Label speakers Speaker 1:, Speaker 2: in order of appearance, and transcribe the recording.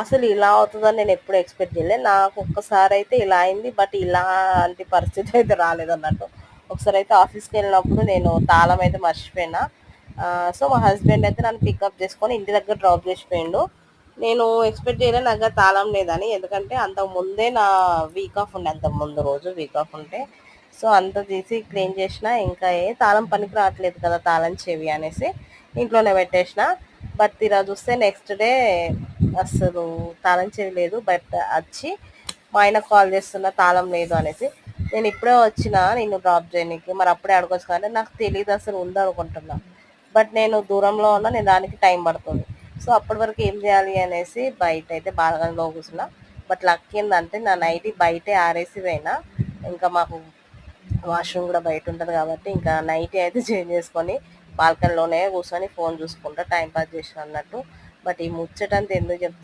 Speaker 1: అసలు ఇలా అవుతుందని నేను ఎప్పుడు ఎక్స్పెక్ట్ చేయలేదు. నాకు ఒక్కసారి అయితే ఇలా అయింది. బట్ ఇలాంటి పరిస్థితి అయితే రాలేదన్నట్టు. ఒకసారి అయితే ఆఫీస్కి వెళ్ళినప్పుడు నేను తాళం అయితే మర్చిపోయినా. సో మా హస్బెండ్ అయితే నన్ను పికప్ చేసుకొని ఇంటి దగ్గర డ్రాప్ చేసిపోయిండు. నేను ఎక్స్పెక్ట్ చేయలేదు నా దగ్గర తాళం లేదని. ఎందుకంటే అంతకు ముందే నా వీక్ ఆఫ్ ఉండే, అంతకు ముందు రోజు వీక్ ఆఫ్ ఉంటే సో అంత తీసి క్లీన్ చేసిన. ఇంకా తాళం పనికి రావట్లేదు కదా తాళం చెవి అనేసి ఇంట్లోనే పెట్టేసిన. బట్ తీరా చూస్తే నెక్స్ట్ డే అస్సలు తాళం చెవి లేదు. బట్ వచ్చి మా ఆయన కాల్ చేస్తున్న తాళం లేదు అనేసి. నేను ఇప్పుడే వచ్చిన నేను డ్రాప్ చేయడానికి, మరి అప్పుడే అడగొచ్చు కానీ నాకు తెలియదు అసలు ఉందనుకుంటున్నా. బట్ నేను దూరంలో ఉన్నా, నేను దానికి టైం పడుతుంది. సో అప్పటి వరకు ఏం చేయాలి అనేసి బయట అయితే బాల్కనీలో కూర్చున్నా. బట్ లక్ ఏంటంటే నా నైటీ బయటే ఆరేసి పోయినా. ఇంకా మాకు వాష్రూమ్ కూడా బయట ఉంటుంది కాబట్టి ఇంకా నైటీ అయితే చేంజ్ చేసుకొని బాల్కనీలోనే కూర్చొని ఫోన్ చూసుకుంటా టైం పాస్ చేసిన అన్నట్టు. బట్ ఈ ముచ్చటంతా ఎందుకు చెప్తున్నా